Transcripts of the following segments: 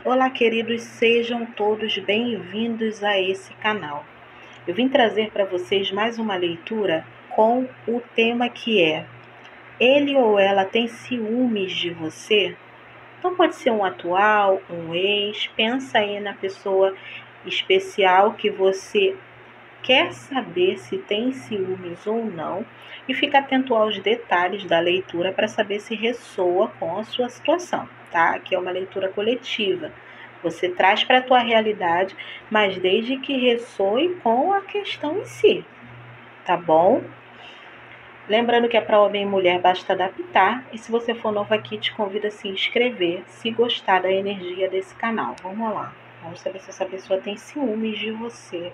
Olá, queridos, sejam todos bem-vindos a esse canal. Eu vim trazer para vocês mais uma leitura com o tema que é: ele ou ela tem ciúmes de você? Então pode ser um atual, um ex, pensa aí na pessoa especial que você quer saber se tem ciúmes ou não e fica atento aos detalhes da leitura para saber se ressoa com a sua situação, tá? Aqui é uma leitura coletiva. Você traz para a tua realidade, mas desde que ressoe com a questão em si, tá bom? Lembrando que é para homem e mulher, basta adaptar. E se você for novo aqui, te convido a se inscrever, se gostar da energia desse canal. Vamos lá. Vamos saber se essa pessoa tem ciúmes de você.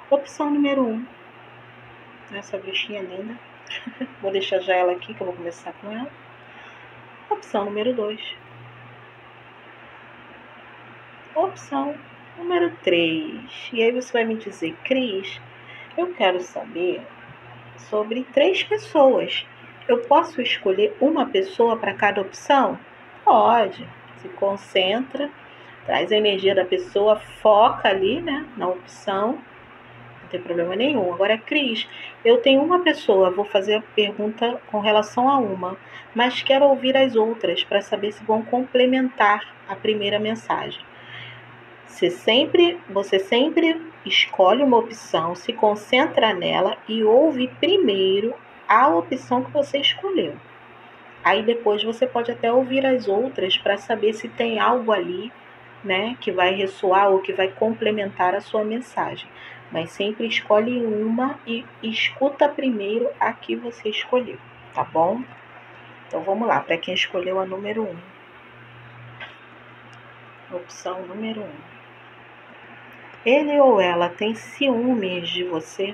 Opção número 1. Essa bichinha linda. Vou deixar já ela aqui, que eu vou conversar com ela. Opção número 2. Opção número 3. E aí você vai me dizer: Cris, eu quero saber sobre 3 pessoas. Eu posso escolher uma pessoa para cada opção? Pode. Se concentra, traz a energia da pessoa, foca ali, né, na opção. Não tem problema nenhum. Agora, Cris, eu tenho uma pessoa, vou fazer a pergunta com relação a uma, mas quero ouvir as outras para saber se vão complementar a primeira mensagem. Você sempre escolhe uma opção, se concentra nela e ouve primeiro a opção que você escolheu. Aí depois você pode até ouvir as outras para saber se tem algo ali, né, que vai ressoar ou que vai complementar a sua mensagem. Mas sempre escolhe uma e escuta primeiro a que você escolheu, tá bom? Então vamos lá, para quem escolheu a número 1. Opção número 1. Ele ou ela tem ciúmes de você?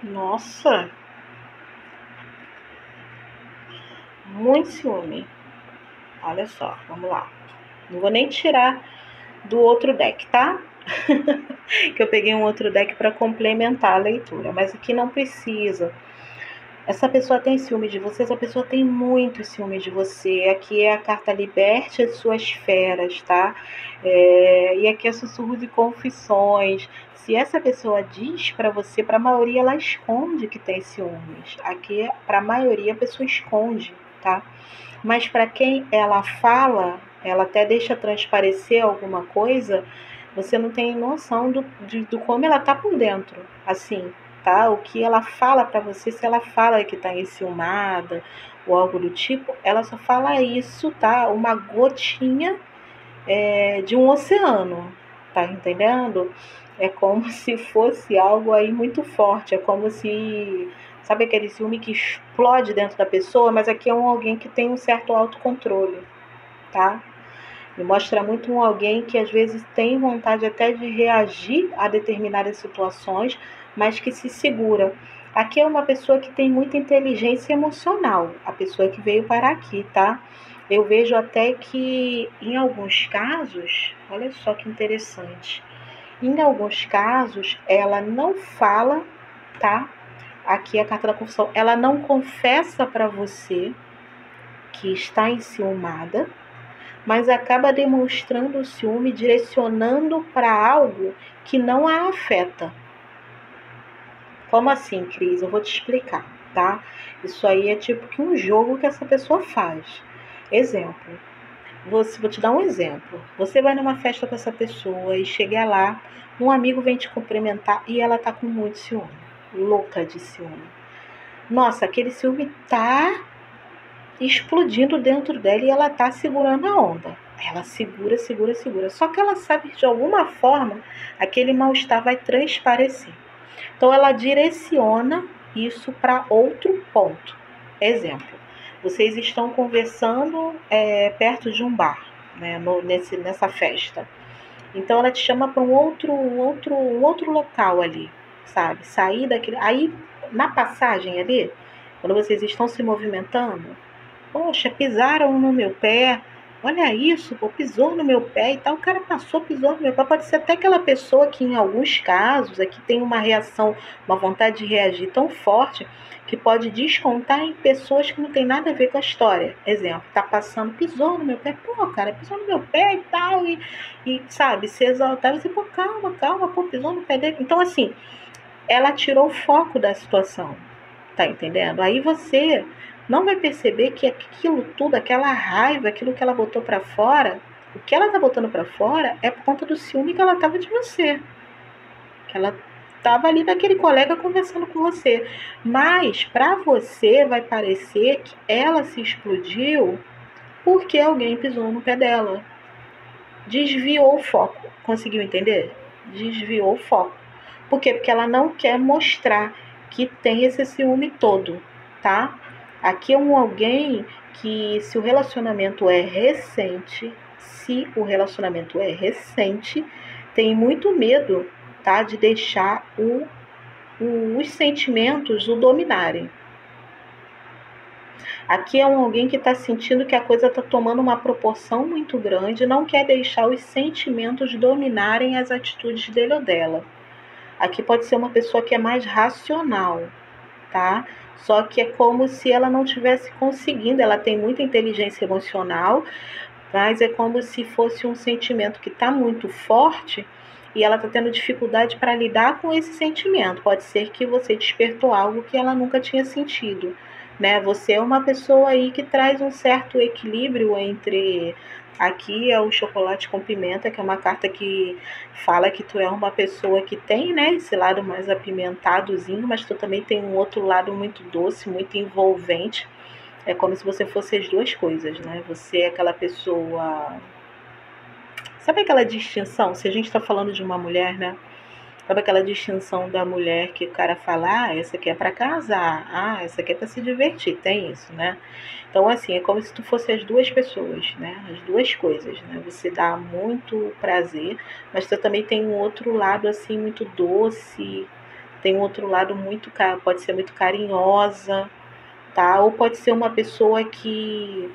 Nossa, muito ciúme. Olha só, vamos lá. Não vou nem tirar do outro deck, tá? Que eu peguei um outro deck para complementar a leitura, mas aqui não precisa. Essa pessoa tem ciúme de você, essa pessoa tem muito ciúme de você. Aqui é a carta Liberte as suas feras, tá? E aqui é sussurros e confissões. Se essa pessoa diz para você, para a maioria ela esconde que tem ciúmes. Aqui, para a maioria, a pessoa esconde, tá? Mas para quem ela fala, ela até deixa transparecer alguma coisa, você não tem noção do como ela tá por dentro, assim, tá? O que ela fala para você, se ela fala que tá enciumada ou algo do tipo, ela só fala isso, tá? Uma gotinha de um oceano, tá entendendo? É como se fosse algo aí muito forte, é como se, sabe aquele ciúme que explode dentro da pessoa, mas aqui é alguém que tem um certo autocontrole, tá? Me mostra muito alguém que às vezes tem vontade até de reagir a determinadas situações, mas que se segura. Aqui é uma pessoa que tem muita inteligência emocional, a pessoa que veio parar aqui, tá? Eu vejo até que em alguns casos, olha só que interessante, em alguns casos ela não fala, tá? Aqui é a carta da confissão, ela não confessa para você que está enciumada, mas acaba demonstrando o ciúme, direcionando para algo que não a afeta. Como assim, Cris? Eu vou te explicar, tá? Isso aí é tipo que um jogo que essa pessoa faz. Exemplo. Vou te dar um exemplo. Você vai numa festa com essa pessoa e chega lá, um amigo vem te cumprimentar e ela tá com muito ciúme. Louca de ciúme. Nossa, aquele ciúme tá explodindo dentro dela e ela tá segurando a onda. Ela segura, segura, segura. Só que ela sabe que de alguma forma aquele mal-estar vai transparecer. Então ela direciona isso para outro ponto. Exemplo, vocês estão conversando perto de um bar, né, nessa festa. Então ela te chama para um outro local ali, sabe? Sair daquele. Aí, na passagem ali, quando vocês estão se movimentando, poxa, pisaram no meu pé. Olha isso, pô, pisou no meu pé e tal. O cara passou, pisou no meu pé. Pode ser até aquela pessoa que, em alguns casos, aqui tem uma reação, uma vontade de reagir tão forte que pode descontar em pessoas que não tem nada a ver com a história. Exemplo, tá passando, pisou no meu pé. Pô, cara, pisou no meu pé e tal. E sabe, se exaltar, você, pô, calma, calma, pô, pisou no pé dele. Então, assim, ela tirou o foco da situação. Tá entendendo? Aí você não vai perceber que aquilo tudo, aquela raiva, aquilo que ela botou pra fora, o que ela tá botando pra fora é por conta do ciúme que ela tava de você. Que ela tava ali daquele colega conversando com você. Mas pra você vai parecer que ela se explodiu porque alguém pisou no pé dela. Desviou o foco. Conseguiu entender? Desviou o foco. Por quê? Porque ela não quer mostrar que tem esse ciúme todo, tá? Aqui é alguém que, se o relacionamento é recente, tem muito medo, tá? De deixar os sentimentos o dominarem. Aqui é alguém que está sentindo que a coisa está tomando uma proporção muito grande, não quer deixar os sentimentos dominarem as atitudes dele ou dela. Aqui pode ser uma pessoa que é mais racional, tá? Só que é como se ela não tivesse conseguindo, ela tem muita inteligência emocional, mas é como se fosse um sentimento que está muito forte e ela está tendo dificuldade para lidar com esse sentimento. Pode ser que você despertou algo que ela nunca tinha sentido, né? Você é uma pessoa aí que traz um certo equilíbrio entre... Aqui é o chocolate com pimenta, que é uma carta que fala que tu é uma pessoa que tem, né, esse lado mais apimentadozinho, mas tu também tem um outro lado muito doce, muito envolvente. É como se você fosse as duas coisas, né? Você é aquela pessoa... Sabe aquela distinção? Se a gente está falando de uma mulher, né? Sabe aquela distinção da mulher que o cara fala, ah, essa aqui é para casar, ah, essa aqui é para se divertir, tem isso, né? Então, assim, é como se tu fosse as duas pessoas, né? As duas coisas, né? Você dá muito prazer, mas tu também tem um outro lado, assim, muito doce, tem um outro lado muito, pode ser muito carinhosa, tá? Ou pode ser uma pessoa que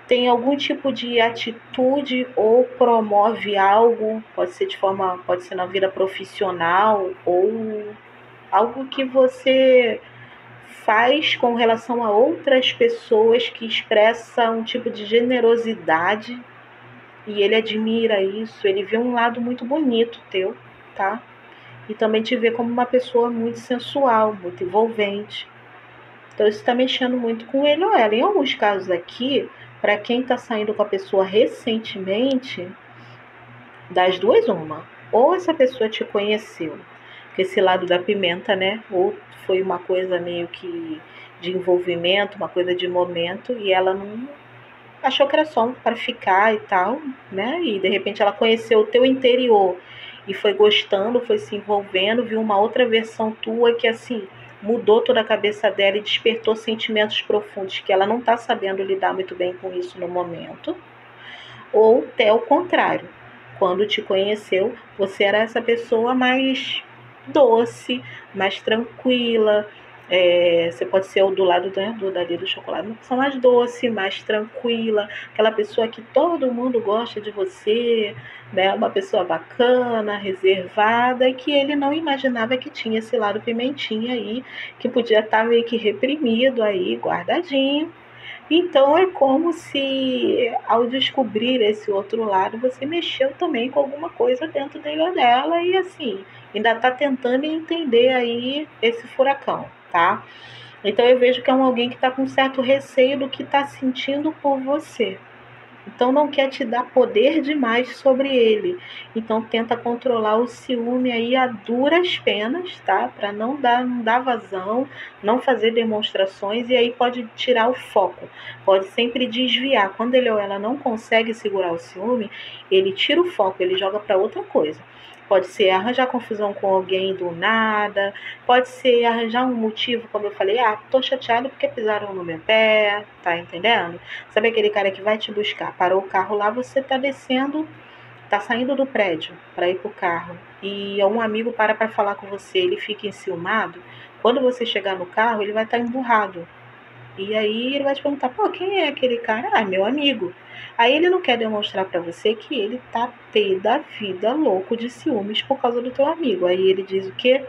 tem algum tipo de atitude ou promove algo, pode ser na vida profissional ou algo que você faz com relação a outras pessoas que expressa um tipo de generosidade e ele admira isso, ele vê um lado muito bonito teu, tá? E também te vê como uma pessoa muito sensual, muito envolvente. Então isso está mexendo muito com ele ou ela. Em alguns casos aqui, para quem está saindo com a pessoa recentemente, das duas uma. Ou essa pessoa te conheceu, que esse lado da pimenta, né? Ou foi uma coisa meio que de envolvimento, uma coisa de momento, e ela não achou que era só para ficar e tal, né? E de repente ela conheceu o teu interior e foi gostando, foi se envolvendo, viu uma outra versão tua que, assim, mudou toda a cabeça dela e despertou sentimentos profundos que ela não está sabendo lidar muito bem com isso no momento. Ou até o contrário, quando te conheceu, você era essa pessoa mais doce, mais tranquila. Você pode ser o do lado, né, dali do chocolate, uma pessoa mais doce, mais tranquila, aquela pessoa que todo mundo gosta de você, né, uma pessoa bacana, reservada, e que ele não imaginava que tinha esse lado pimentinha aí, que podia estar meio que reprimido aí, guardadinho. Então é como se, ao descobrir esse outro lado, você mexeu também com alguma coisa dentro dele ou dela e, assim, ainda está tentando entender aí esse furacão, tá? Então eu vejo que é alguém que está com certo receio do que está sentindo por você, Então não quer te dar poder demais sobre ele. Então tenta controlar o ciúme aí a duras penas, tá? Para não dar vazão, não fazer demonstrações, e aí pode tirar o foco, pode sempre desviar. Quando ele ou ela não consegue segurar o ciúme, ele tira o foco, ele joga para outra coisa. Pode ser arranjar confusão com alguém do nada, pode ser arranjar um motivo, como eu falei, tô chateado porque pisaram no meu pé, tá entendendo? Sabe aquele cara que vai te buscar, parou o carro lá, você tá descendo, tá saindo do prédio para ir pro carro, e um amigo para falar com você, ele fica enciumado, quando você chegar no carro, ele vai estar emburrado. E aí ele vai te perguntar, pô, quem é aquele cara? Meu amigo. Aí ele não quer demonstrar para você que ele tá pé da vida, louco de ciúmes por causa do teu amigo. Aí ele diz o quê?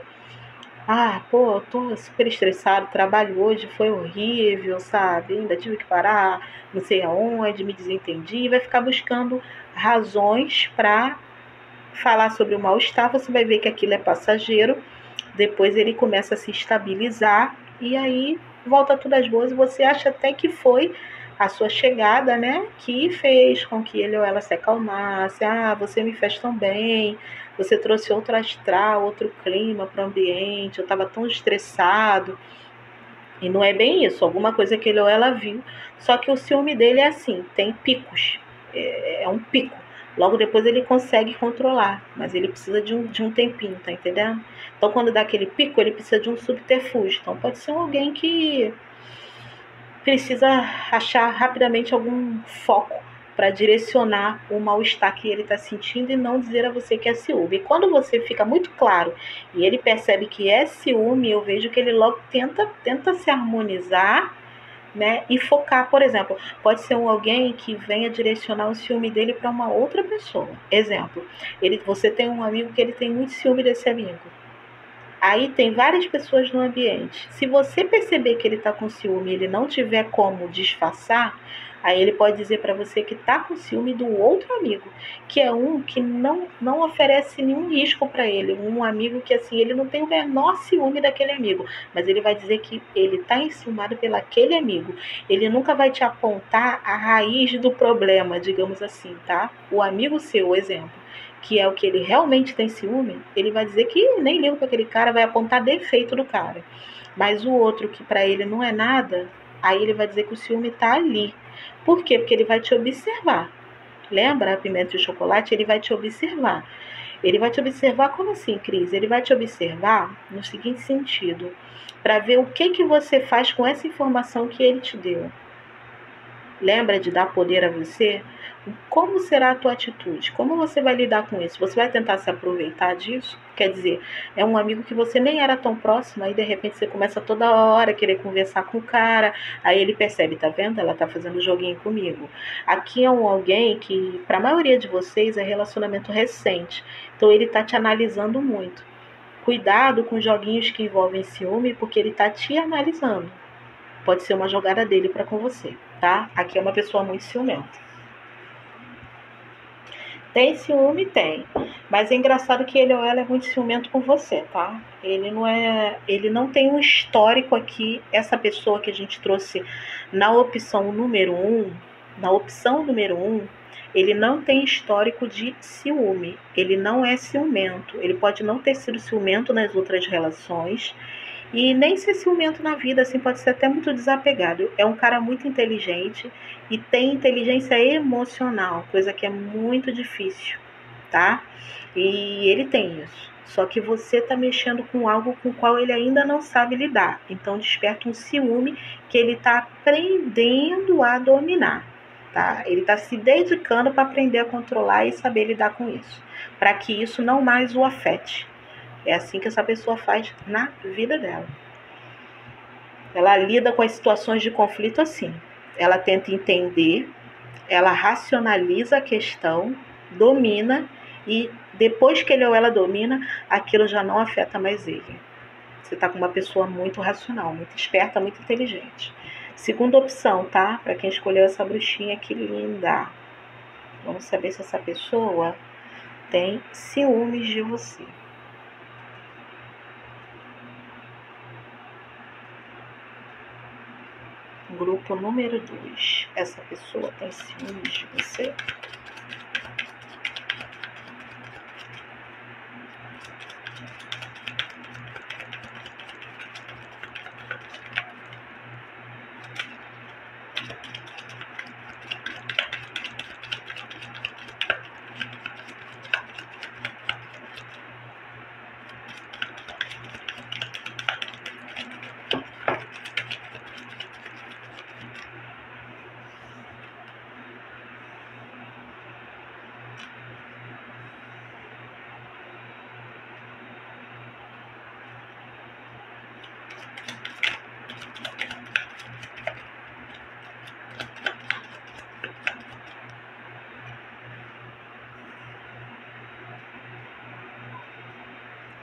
Pô, eu tô super estressado, o trabalho hoje foi horrível, sabe? Ainda tive que parar, não sei aonde, me desentendi. Vai ficar buscando razões para falar sobre o mal-estar. Você vai ver que aquilo é passageiro. Depois ele começa a se estabilizar e aí volta tudo às boas. E você acha até que foi a sua chegada, né, que fez com que ele ou ela se acalmasse. Você me fez tão bem, você trouxe outro astral, outro clima para o ambiente, eu estava tão estressado. E não é bem isso, alguma coisa que ele ou ela viu. Só que o ciúme dele é assim, tem picos, é um pico. Logo depois ele consegue controlar, mas ele precisa de um tempinho, tá entendendo? Então quando dá aquele pico, ele precisa de um subterfúgio. Então pode ser alguém que precisa achar rapidamente algum foco para direcionar o mal-estar que ele está sentindo e não dizer a você que é ciúme. E quando você fica muito claro e ele percebe que é ciúme, eu vejo que ele logo tenta se harmonizar, né, e focar. Por exemplo, pode ser alguém que venha direcionar o ciúme dele para uma outra pessoa. Exemplo, você tem um amigo que ele tem muito ciúme desse amigo. Aí tem várias pessoas no ambiente. Se você perceber que ele está com ciúme e ele não tiver como disfarçar, aí ele pode dizer para você que está com ciúme do outro amigo, que é um que não oferece nenhum risco para ele. Um amigo que, assim, ele não tem o menor ciúme daquele amigo, mas ele vai dizer que ele está enciumado pelaquele amigo. Ele nunca vai te apontar a raiz do problema, digamos assim, tá? O amigo seu, exemplo, que é o que ele realmente tem ciúme, ele vai dizer que nem liga para aquele cara, vai apontar defeito do cara. Mas o outro que para ele não é nada, aí ele vai dizer que o ciúme está ali. Por quê? Porque ele vai te observar. Lembra a pimenta e o chocolate? Ele vai te observar. Ele vai te observar como assim, Cris? Ele vai te observar no seguinte sentido, para ver o que você faz com essa informação que ele te deu. Lembra de dar poder a você? Como será a tua atitude? Como você vai lidar com isso? Você vai tentar se aproveitar disso? Quer dizer, é um amigo que você nem era tão próximo, aí de repente você começa toda hora a querer conversar com o cara, aí ele percebe, tá vendo? Ela tá fazendo joguinho comigo. Aqui é alguém que, para a maioria de vocês, é relacionamento recente, então ele tá te analisando muito. Cuidado com joguinhos que envolvem ciúme, porque ele tá te analisando. Pode ser uma jogada dele para com você, tá? Aqui é uma pessoa muito ciumenta. Tem ciúme? Tem. Mas é engraçado que ele ou ela é muito ciumento com você, tá? Ele não tem um histórico aqui, essa pessoa que a gente trouxe na opção número 1, ele não tem histórico de ciúme. Ele não é ciumento. Ele pode não ter sido ciumento nas outras relações, e nem ser ciumento na vida, assim, pode ser até muito desapegado. É um cara muito inteligente e tem inteligência emocional, coisa que é muito difícil, tá? E ele tem isso. Só que você tá mexendo com algo com o qual ele ainda não sabe lidar. Então desperta um ciúme que ele tá aprendendo a dominar, tá? Ele tá se dedicando para aprender a controlar e saber lidar com isso, para que isso não mais o afete. É assim que essa pessoa faz na vida dela. Ela lida com as situações de conflito assim. Ela tenta entender, ela racionaliza a questão, domina, e depois que ele ou ela domina, aquilo já não afeta mais ele. Você está com uma pessoa muito racional, muito esperta, muito inteligente. Segunda opção, tá? Para quem escolheu essa bruxinha, que linda. Vamos saber se essa pessoa tem ciúmes de você. grupo número 2. Essa pessoa tem ciúmes de você?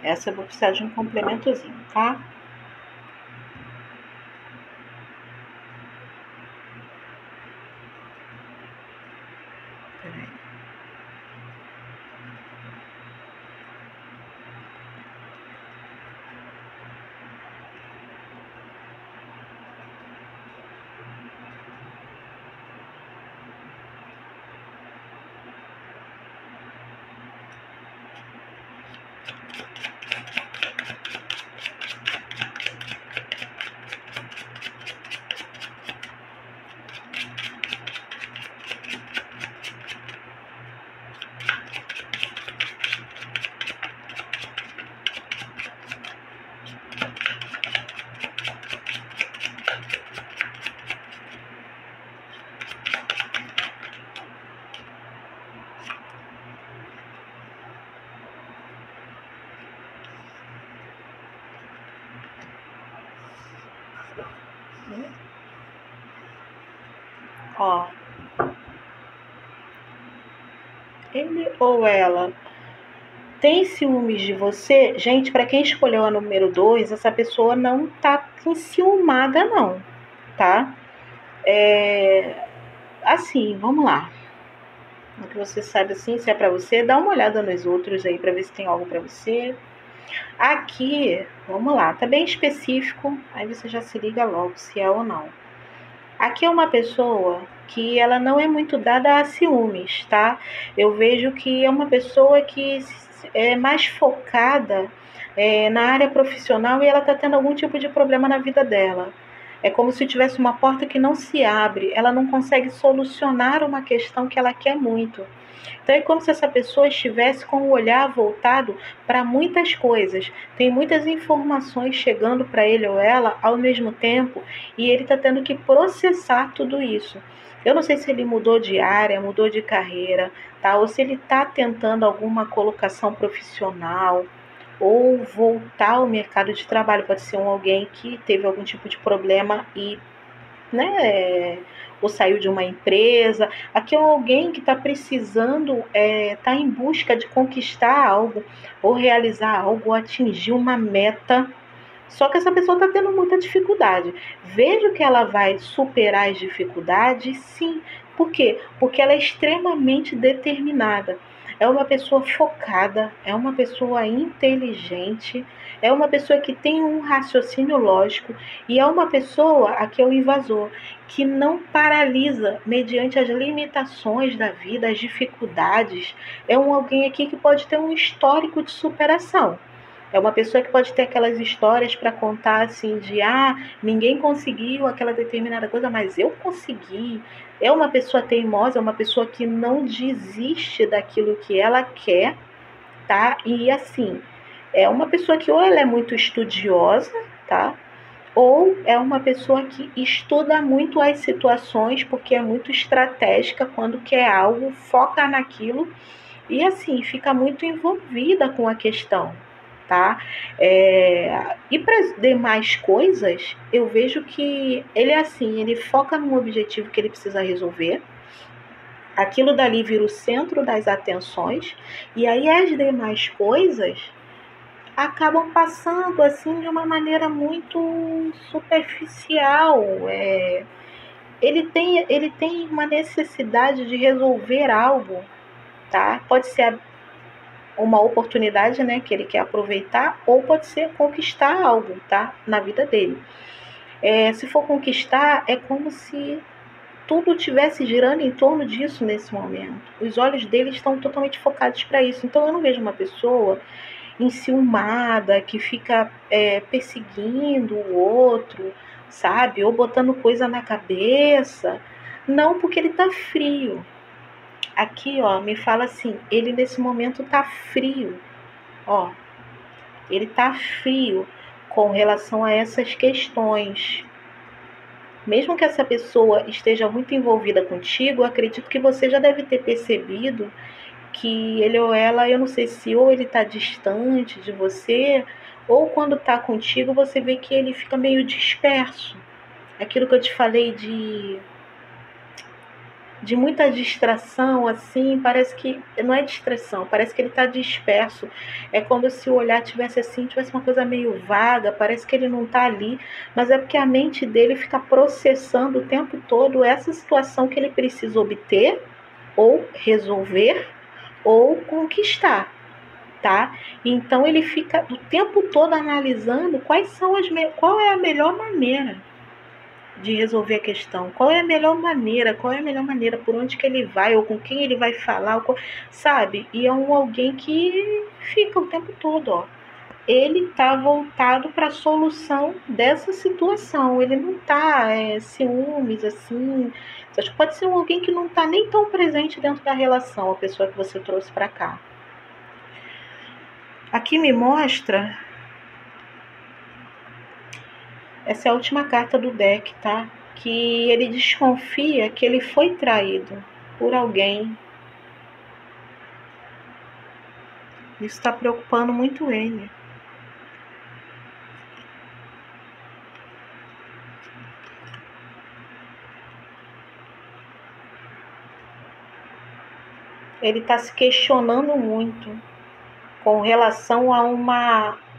Essa eu vou precisar de um complementozinho, tá? Peraí. Ó, ele ou ela tem ciúmes de você? Gente, para quem escolheu a número 2, essa pessoa não tá enciumada não, tá? Assim, vamos lá. O que você sabe assim, se é para você, dá uma olhada nos outros aí para ver se tem algo para você. Aqui, vamos lá, tá bem específico, aí você já se liga logo se é ou não. Aqui é uma pessoa que ela não é muito dada a ciúmes, tá? Eu vejo que é uma pessoa que é mais focada na área profissional e ela tá tendo algum tipo de problema na vida dela. É como se tivesse uma porta que não se abre, ela não consegue solucionar uma questão que ela quer muito. Então é como se essa pessoa estivesse com o olhar voltado para muitas coisas. Tem muitas informações chegando para ele ou ela ao mesmo tempo e ele está tendo que processar tudo isso. Eu não sei se ele mudou de área, mudou de carreira, tá? Ou se ele está tentando alguma colocação profissional ou voltar ao mercado de trabalho. Pode ser alguém que teve algum tipo de problema e, né, ou saiu de uma empresa. Aqui é alguém que está precisando, está em busca de conquistar algo, ou realizar algo, ou atingir uma meta. Só que essa pessoa está tendo muita dificuldade. Vejo que ela vai superar as dificuldades, sim. Por quê? Porque ela é extremamente determinada. É uma pessoa focada, é uma pessoa inteligente, é uma pessoa que tem um raciocínio lógico e é uma pessoa, aqui é o invasor, que não paralisa mediante as limitações da vida, as dificuldades. É alguém aqui que pode ter um histórico de superação. É uma pessoa que pode ter aquelas histórias para contar assim de ninguém conseguiu aquela determinada coisa, mas eu consegui. É uma pessoa teimosa, é uma pessoa que não desiste daquilo que ela quer, tá? E assim, é uma pessoa que ou ela é muito estudiosa, tá? Ou é uma pessoa que estuda muito as situações, porque é muito estratégica quando quer algo, foca naquilo e assim, fica muito envolvida com a questão, tá? E para as demais coisas, eu vejo que ele é assim, ele foca num objetivo que ele precisa resolver, aquilo dali vira o centro das atenções, e aí as demais coisas acabam passando assim de uma maneira muito superficial. Ele tem uma necessidade de resolver algo, tá? Pode ser uma oportunidade, né, que ele quer aproveitar, ou pode ser conquistar algo, tá, na vida dele. Se for conquistar, é como se tudo estivesse girando em torno disso nesse momento. Os olhos dele estão totalmente focados para isso. Então eu não vejo uma pessoa enciumada, que fica perseguindo o outro, sabe? Ou botando coisa na cabeça. Não, porque ele tá frio. Aqui, ó, me fala assim, ele nesse momento tá frio. Ó, ele tá frio com relação a essas questões. Mesmo que essa pessoa esteja muito envolvida contigo, eu acredito que você já deve ter percebido que ele ou ela, eu não sei se ou ele está distante de você, ou quando está contigo você vê que ele fica meio disperso. Aquilo que eu te falei de muita distração, assim, parece que não é distração, parece que ele está disperso. É como se o olhar tivesse assim, tivesse uma coisa meio vaga, parece que ele não está ali, mas é porque a mente dele fica processando o tempo todo essa situação que ele precisa obter, ou resolver, ou conquistar, tá? Então ele fica o tempo todo analisando qual é a melhor maneira de resolver a questão, qual é a melhor maneira, por onde que ele vai, ou com quem ele vai falar, sabe? E é alguém que fica o tempo todo, ó. Ele tá voltado para a solução dessa situação. Ele não tá ciúmes, assim. Acho que pode ser alguém que não tá nem tão presente dentro da relação, a pessoa que você trouxe para cá. Aqui me mostra, essa é a última carta do deck, tá? Que ele desconfia que ele foi traído por alguém. Isso está preocupando muito ele. Ele está se questionando muito com relação a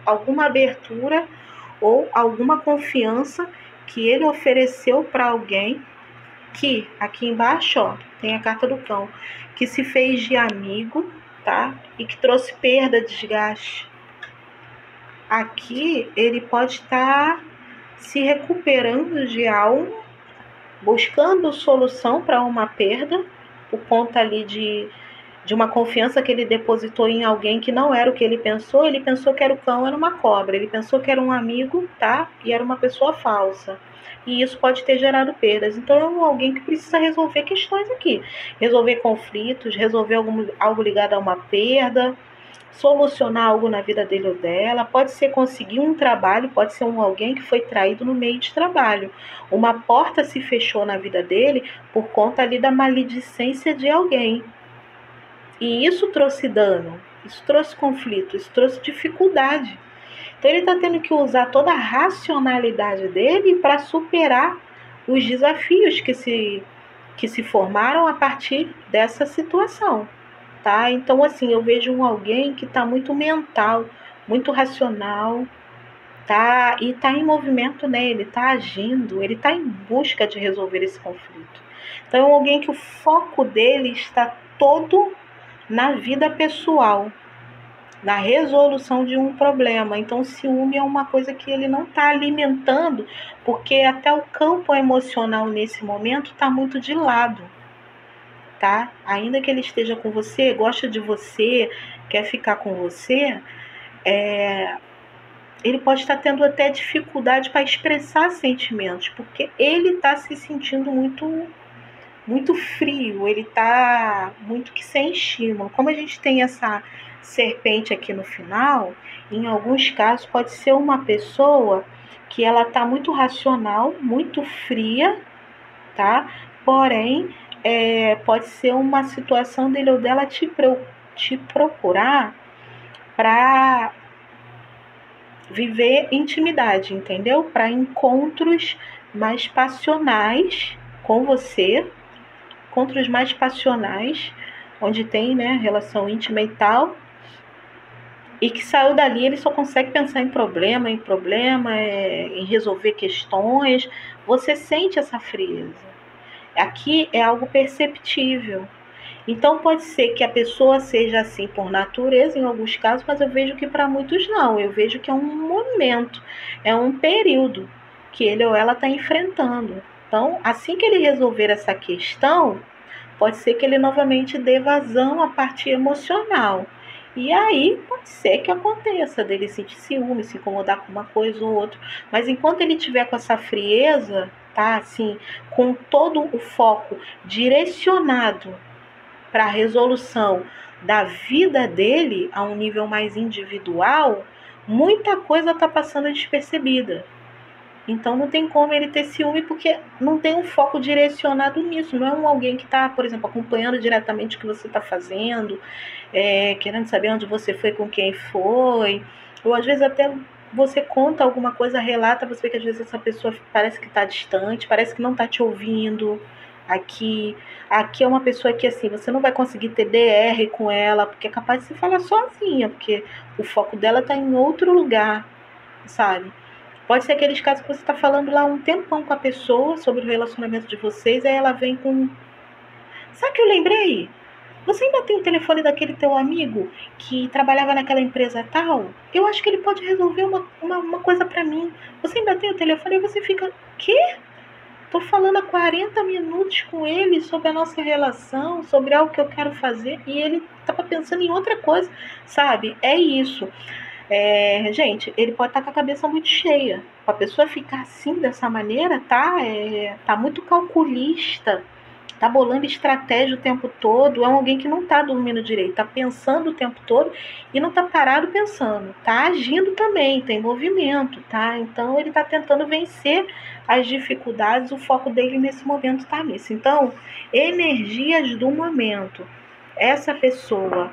alguma abertura ou alguma confiança que ele ofereceu para alguém que, aqui embaixo, ó, tem a carta do cão, que se fez de amigo, tá? E que trouxe perda, desgaste. Aqui ele pode estar se recuperando de algo, buscando solução para uma perda, por conta ali de uma confiança que ele depositou em alguém que não era o que ele pensou que era o cão, era uma cobra, ele pensou que era um amigo, tá? E era uma pessoa falsa. E isso pode ter gerado perdas. Então é alguém que precisa resolver questões aqui. Resolver conflitos, resolver algo ligado a uma perda, solucionar algo na vida dele ou dela. Pode ser conseguir um trabalho, pode ser alguém que foi traído no meio de trabalho. Uma porta se fechou na vida dele por conta ali da maledicência de alguém. E isso trouxe dano, isso trouxe conflito, isso trouxe dificuldade. Então ele está tendo que usar toda a racionalidade dele para superar os desafios que se formaram a partir dessa situação, tá? Então, assim, eu vejo alguém que está muito mental, muito racional, tá? E está em movimento, né? Ele está agindo, ele está em busca de resolver esse conflito. Então, é alguém que o foco dele está todo na vida pessoal, na resolução de um problema. Então, ciúme é uma coisa que ele não está alimentando, porque até o campo emocional nesse momento está muito de lado, tá? Ainda que ele esteja com você, gosta de você, quer ficar com você, ele pode estar tendo até dificuldade para expressar sentimentos, porque ele está se sentindo muito frio, ele está muito que sem estímulo. Como a gente tem essa serpente aqui no final, em alguns casos pode ser uma pessoa que ela está muito racional, muito fria, tá? Porém, pode ser uma situação dele ou dela te procurar para viver intimidade, entendeu? Para encontros mais passionais com você, encontros mais passionais, onde tem, né, relação íntima e tal, e que saiu dali, ele só consegue pensar em problema, em resolver questões. Você sente essa frieza. Aqui é algo perceptível. Então pode ser que a pessoa seja assim por natureza em alguns casos, mas eu vejo que para muitos não. Eu vejo que é um momento, é um período, que ele ou ela está enfrentando. Então, assim que ele resolver essa questão, pode ser que ele novamente dê vazão à parte emocional. E aí pode ser que aconteça dele sentir ciúme, se incomodar com uma coisa ou outra. Mas enquanto ele tiver com essa frieza, tá? Assim, com todo o foco direcionado para a resolução da vida dele a um nível mais individual, muita coisa está passando despercebida. Então não tem como ele ter ciúme porque não tem um foco direcionado nisso. Não é alguém que está, por exemplo, acompanhando diretamente o que você está fazendo, querendo saber onde você foi, com quem foi. Ou às vezes até você conta alguma coisa, relata, você vê que às vezes essa pessoa parece que está distante, parece que não está te ouvindo. Aqui é uma pessoa que assim, você não vai conseguir ter DR com ela, porque é capaz de se falar sozinha, porque o foco dela está em outro lugar, sabe? Pode ser aqueles casos que você está falando lá um tempão com a pessoa sobre o relacionamento de vocês, aí ela vem com... Sabe o que eu lembrei? Você ainda tem o telefone daquele teu amigo que trabalhava naquela empresa tal? Eu acho que ele pode resolver uma coisa pra mim. Você ainda tem o telefone? E você fica... Quê? Tô falando há 40 minutos com ele sobre a nossa relação, sobre algo que eu quero fazer, e ele tava pensando em outra coisa, sabe? É isso. Gente, ele pode estar com a cabeça muito cheia. A pessoa ficar assim, dessa maneira, tá muito calculista, tá bolando estratégia o tempo todo. É alguém que não tá dormindo direito, tá pensando o tempo todo e não tá parado pensando. Tá agindo também, tem movimento, tá? Então ele tá tentando vencer as dificuldades, o foco dele nesse momento tá nisso. Então, energias do momento. Essa pessoa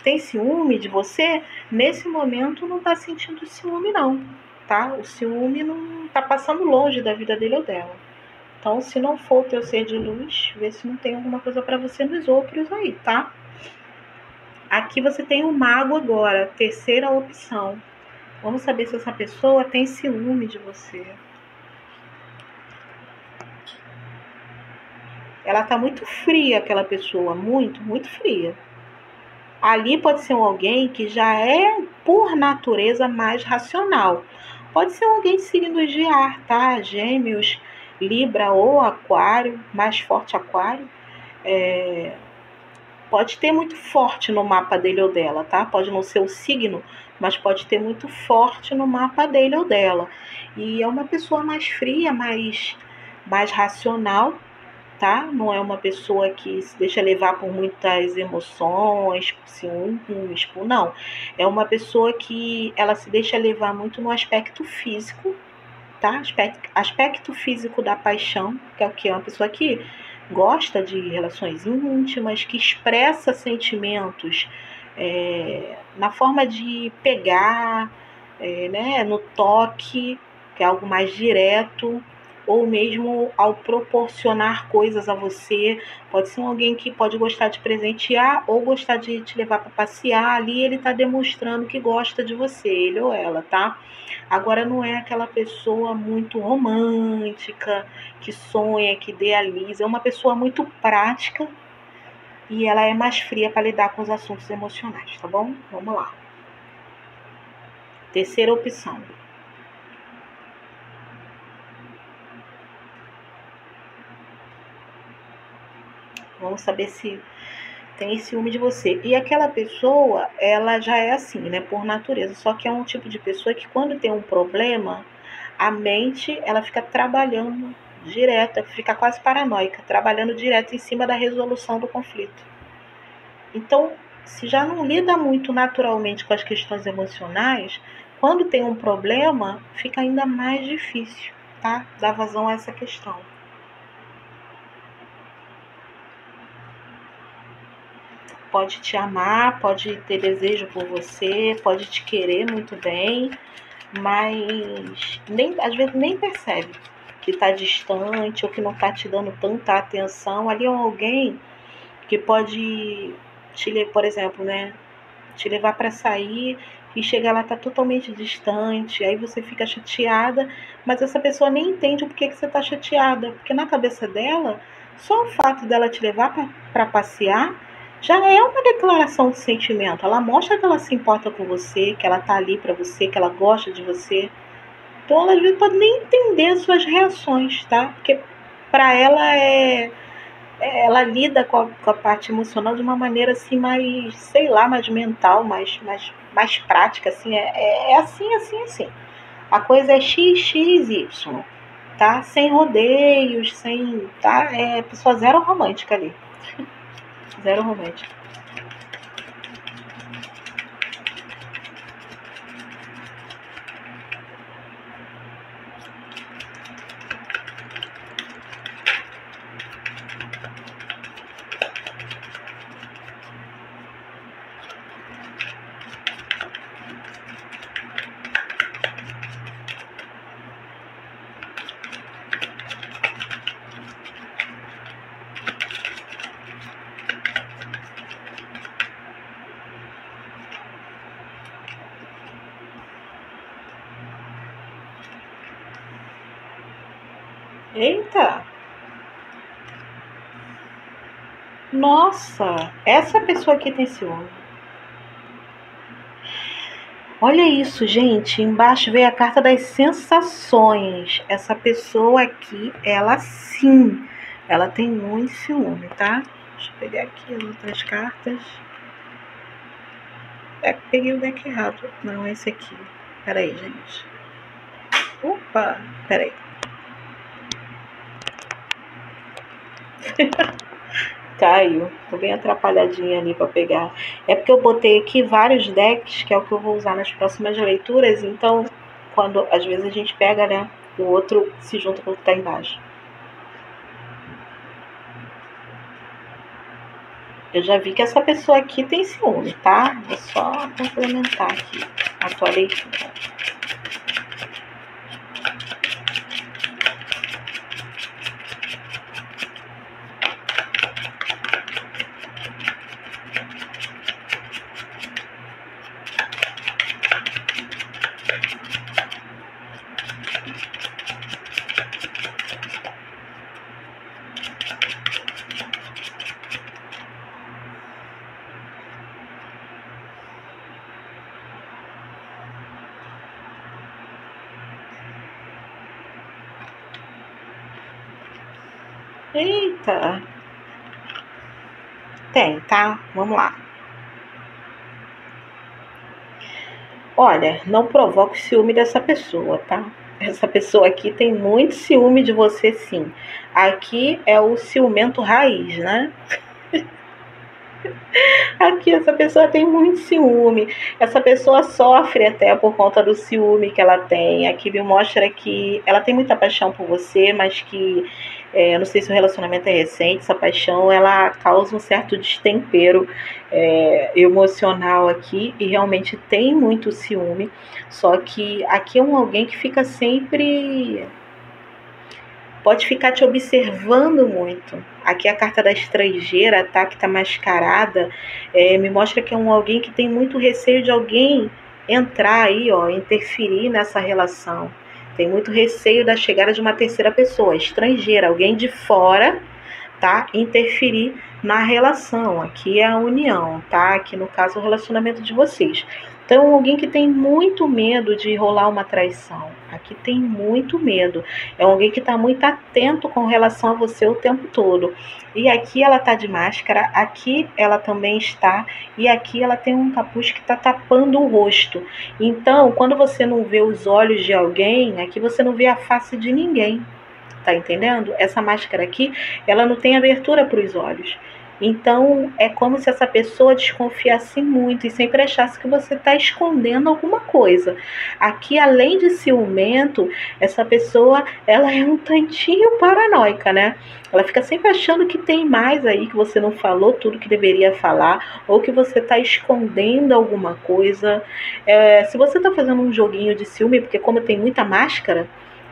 tem ciúme de você, nesse momento não tá sentindo ciúme não, tá? O ciúme não tá passando longe da vida dele ou dela. Então, se não for o teu ser de luz, vê se não tem alguma coisa para você nos outros aí, tá? Aqui você tem o mago agora, terceira opção. Vamos saber se essa pessoa tem ciúme de você. Ela tá muito fria, aquela pessoa, muito, muito fria. Ali pode ser alguém que já é, por natureza, mais racional. Pode ser alguém de signos de ar, tá? Gêmeos, Libra ou Aquário, mais forte Aquário. Pode ter muito forte no mapa dele ou dela, tá? Pode não ser o signo, mas pode ter muito forte no mapa dele ou dela. E é uma pessoa mais fria, mais racional, tá? Não é uma pessoa que se deixa levar por muitas emoções, por ciúmes, não. É uma pessoa que ela se deixa levar muito no aspecto físico, tá? Aspecto físico da paixão, que é o que? É uma pessoa que gosta de relações íntimas, que expressa sentimentos na forma de pegar, né, no toque, que é algo mais direto, ou mesmo ao proporcionar coisas a você. Pode ser alguém que pode gostar de presentear ou gostar de te levar para passear. Ali ele está demonstrando que gosta de você, ele ou ela, tá? Agora não é aquela pessoa muito romântica, que sonha, que idealiza. É uma pessoa muito prática e ela é mais fria para lidar com os assuntos emocionais, tá bom? Vamos lá. Terceira opção. Vamos saber se tem ciúme de você. E aquela pessoa, ela já é assim, né, por natureza. Só que é um tipo de pessoa que quando tem um problema, a mente, ela fica trabalhando direto, fica quase paranoica, trabalhando direto em cima da resolução do conflito. Então, se já não lida muito naturalmente com as questões emocionais, quando tem um problema, fica ainda mais difícil, tá? Dar vazão a essa questão. Pode te amar, pode ter desejo por você, pode te querer muito bem, mas às vezes nem percebe que está distante ou que não está te dando tanta atenção. Ali é alguém que pode por exemplo, né, te levar para sair e chegar lá tá totalmente distante, aí você fica chateada, mas essa pessoa nem entende o porquê que você tá chateada, porque na cabeça dela, só o fato dela te levar para passear já é uma declaração de sentimento. Ela mostra que ela se importa com você, que ela tá ali para você, que ela gosta de você. Então ela às vezes pode nem entender as suas reações, tá? Porque para ela ela lida com a parte emocional de uma maneira assim mais, sei lá, mais mental, mais prática, assim, é assim, assim, assim. A coisa é x, x, y, tá? Sem rodeios, sem, tá? É pessoa zero romântica ali, zero romântica. Eita! Nossa! Essa pessoa aqui tem ciúme. Olha isso, gente. Embaixo veio a carta das sensações. Essa pessoa aqui, ela sim, ela tem muito ciúme, tá? Deixa eu pegar aqui as outras cartas. Peguei o deck errado. Não, esse aqui. Peraí, gente. Opa, peraí. Caiu. Tô bem atrapalhadinha ali pra pegar. É porque eu botei aqui vários decks, que é o que eu vou usar nas próximas leituras. Então, quando às vezes a gente pega, né, o outro se junta com o que tá embaixo. Eu já vi que essa pessoa aqui tem ciúme, tá? Vou só complementar aqui a tua leitura. Eita! Tem, tá? Vamos lá. Olha, não provoque o ciúme dessa pessoa, tá? Essa pessoa aqui tem muito ciúme de você, sim. Aqui é o ciumento raiz, né? Aqui essa pessoa tem muito ciúme. Essa pessoa sofre até por conta do ciúme que ela tem. Aqui me mostra que ela tem muita paixão por você, mas que não sei se o relacionamento é recente. Essa paixão ela causa um certo destempero emocional aqui e realmente tem muito ciúme. Só que aqui é alguém que fica sempre... pode ficar te observando muito. Aqui a carta da estrangeira, tá? Que tá mascarada, me mostra que é alguém que tem muito receio de alguém entrar aí, ó, interferir nessa relação. Tem muito receio da chegada de uma terceira pessoa, estrangeira, alguém de fora, tá? Interferir na relação. Aqui é a união, tá? Aqui no caso o relacionamento de vocês. Então, alguém que tem muito medo de rolar uma traição. Aqui tem muito medo. É alguém que está muito atento com relação a você o tempo todo. E aqui ela está de máscara, aqui ela também está, e aqui ela tem um capuz que está tapando o rosto. Então, quando você não vê os olhos de alguém, aqui você não vê a face de ninguém. Tá entendendo? Essa máscara aqui, ela não tem abertura para os olhos. Então, é como se essa pessoa desconfiasse muito e sempre achasse que você está escondendo alguma coisa. Aqui, além de ciumento, essa pessoa, ela é um tantinho paranoica, né? Ela fica sempre achando que tem mais aí, que você não falou tudo que deveria falar, ou que você está escondendo alguma coisa. Se você está fazendo um joguinho de ciúme, porque como tem muita máscara,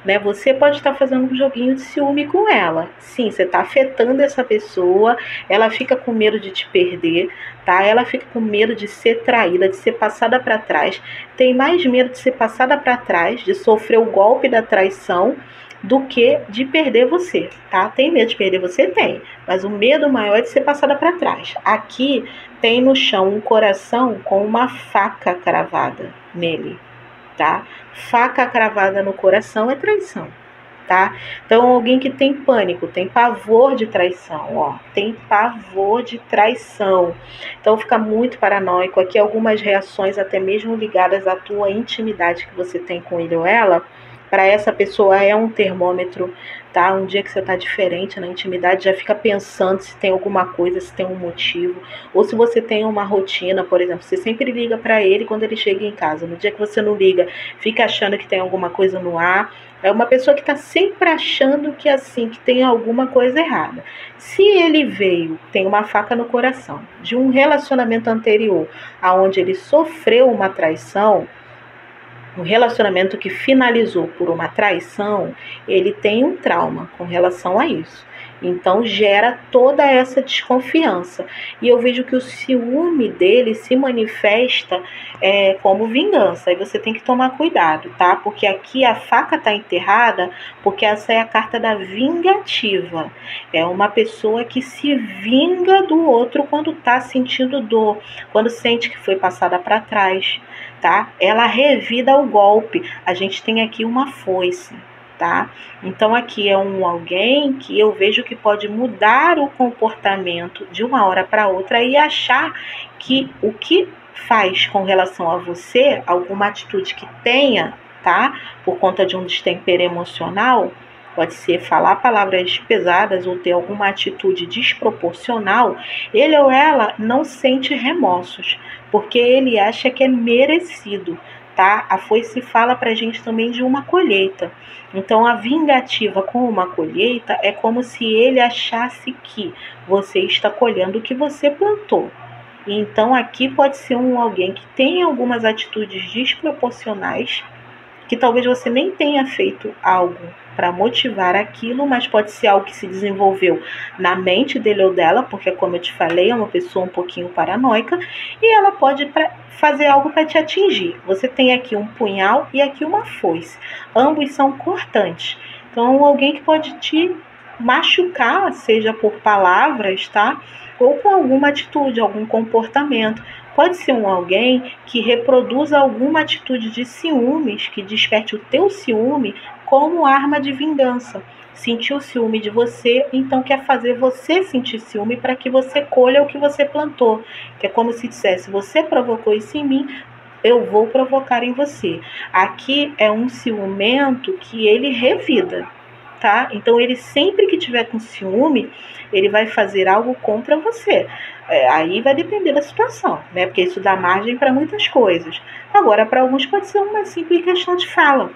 né, você pode estar fazendo um joguinho de ciúme com ela. Sim, você está afetando essa pessoa, ela fica com medo de te perder, tá? Ela fica com medo de ser traída, de ser passada para trás. Tem mais medo de ser passada para trás, de sofrer o golpe da traição, do que de perder você, tá? Tem medo de perder você? Tem. Mas o medo maior é de ser passada para trás. Aqui tem no chão um coração com uma faca cravada nele. tá? Faca cravada no coração é traição, tá? Então, alguém que tem pânico, tem pavor de traição, ó, tem pavor de traição. Então, fica muito paranoico. Aqui algumas reações até mesmo ligadas à tua intimidade que você tem com ele ou ela. Para essa pessoa é um termômetro, tá? Um dia que você tá diferente na intimidade, já fica pensando se tem alguma coisa, se tem um motivo, ou se você tem uma rotina, por exemplo, você sempre liga para ele quando ele chega em casa. No dia que você não liga, fica achando que tem alguma coisa no ar. É uma pessoa que está sempre achando que assim, que tem alguma coisa errada. Se ele veio, tem uma faca no coração, de um relacionamento anterior, aonde ele sofreu uma traição, um relacionamento que finalizou por uma traição, ele tem um trauma com relação a isso. Então gera toda essa desconfiança. E eu vejo que o ciúme dele se manifesta como vingança. E você tem que tomar cuidado, tá? Porque aqui a faca está enterrada, porque essa é a carta da vingativa. É uma pessoa que se vinga do outro quando está sentindo dor, quando sente que foi passada para trás, tá? Ela revida o golpe. A gente tem aqui uma foice, tá? Então aqui é alguém que eu vejo que pode mudar o comportamento de uma hora para outra e achar que o que faz com relação a você, alguma atitude que tenha, tá? Por conta de um destempero emocional, pode ser falar palavras pesadas ou ter alguma atitude desproporcional, ele ou ela não sente remorsos, porque ele acha que é merecido, tá? A foice fala pra gente também de uma colheita. Então, a vingativa com uma colheita é como se ele achasse que você está colhendo o que você plantou. Então, aqui pode ser alguém que tem algumas atitudes desproporcionais, que talvez você nem tenha feito algo para motivar aquilo, mas pode ser algo que se desenvolveu na mente dele ou dela, porque, como eu te falei, é uma pessoa um pouquinho paranoica, e ela pode fazer algo para te atingir. Você tem aqui um punhal e aqui uma foice. Ambos são cortantes. Então, alguém que pode te machucar, seja por palavras, tá? Ou com alguma atitude, algum comportamento. Pode ser alguém que reproduza alguma atitude de ciúmes, que desperte o teu ciúme como arma de vingança. Sentiu ciúme de você, então quer fazer você sentir ciúme para que você colha o que você plantou. Que é como se dissesse, você provocou isso em mim, eu vou provocar em você. Aqui é um ciumento que ele revida, tá? Então ele sempre que tiver com ciúme, ele vai fazer algo contra você. Aí vai depender da situação, né? Porque isso dá margem para muitas coisas. Agora, para alguns pode ser uma simples questão de fala.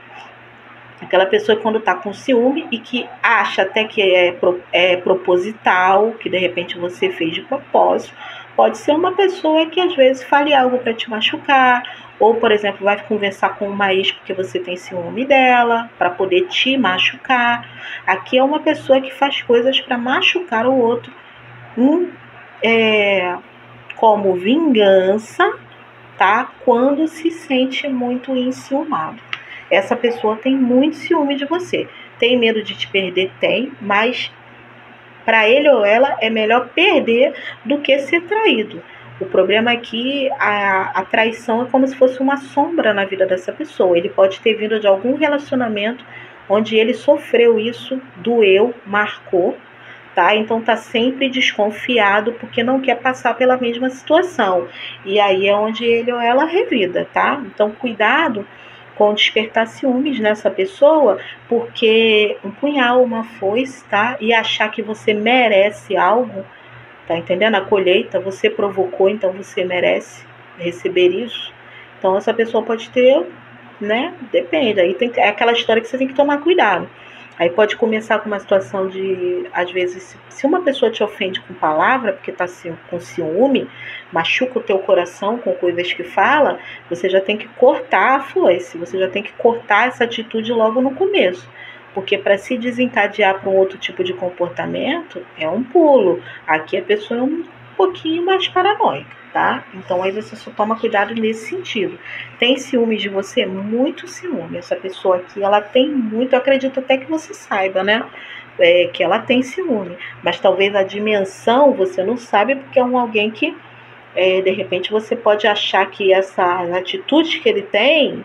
Aquela pessoa que quando está com ciúme e que acha até que é proposital, que de repente você fez de propósito, pode ser uma pessoa que às vezes fale algo para te machucar, ou, por exemplo, vai conversar com uma ex porque você tem ciúme dela, para poder te machucar. Aqui é uma pessoa que faz coisas para machucar o outro, como vingança, tá? Quando se sente muito enciumado. Essa pessoa tem muito ciúme de você. Tem medo de te perder? Tem, mas para ele ou ela é melhor perder do que ser traído. O problema é que a traição é como se fosse uma sombra na vida dessa pessoa. Ele pode ter vindo de algum relacionamento onde ele sofreu isso, doeu, marcou, tá? Então tá sempre desconfiado porque não quer passar pela mesma situação. E aí é onde ele ou ela revida, tá? Então cuidado com despertar ciúmes nessa pessoa, porque um punhal, uma foice, tá? E achar que você merece algo, tá entendendo? A colheita você provocou, então você merece receber isso. Então essa pessoa pode ter, né? Depende. Aí é aquela história que você tem que tomar cuidado. Aí pode começar com uma situação de, às vezes, se uma pessoa te ofende com palavra, porque está com ciúme, machuca o teu coração com coisas que fala, você já tem que cortar a foice, você já tem que cortar essa atitude logo no começo. Porque para se desencadear para um outro tipo de comportamento, é um pulo. Aqui a pessoa é um pouquinho mais paranoica, tá? Então aí você só toma cuidado nesse sentido. Tem ciúmes de você? Muito ciúme. Essa pessoa aqui, ela tem muito, eu acredito até que você saiba, né? Que ela tem ciúme. Mas talvez a dimensão você não sabe, porque é alguém que, de repente, você pode achar que essa atitude que ele tem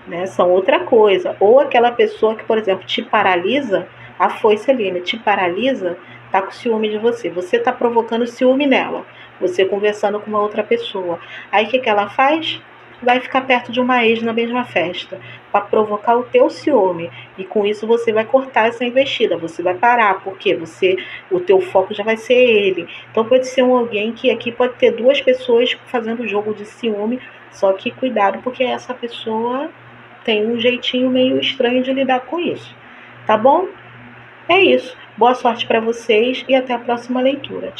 né? São outra coisa. Ou aquela pessoa que, por exemplo, te paralisa, a foice ali, né? Te paralisa, tá com ciúme de você. Você tá provocando ciúme nela. Você conversando com uma outra pessoa. Aí o que que ela faz? Vai ficar perto de uma ex na mesma festa, para provocar o teu ciúme. E com isso você vai cortar essa investida, você vai parar, porque o teu foco já vai ser ele. Então pode ser alguém que aqui pode ter duas pessoas fazendo jogo de ciúme, só que cuidado, porque essa pessoa tem um jeitinho meio estranho de lidar com isso. Tá bom? É isso. Boa sorte para vocês e até a próxima leitura.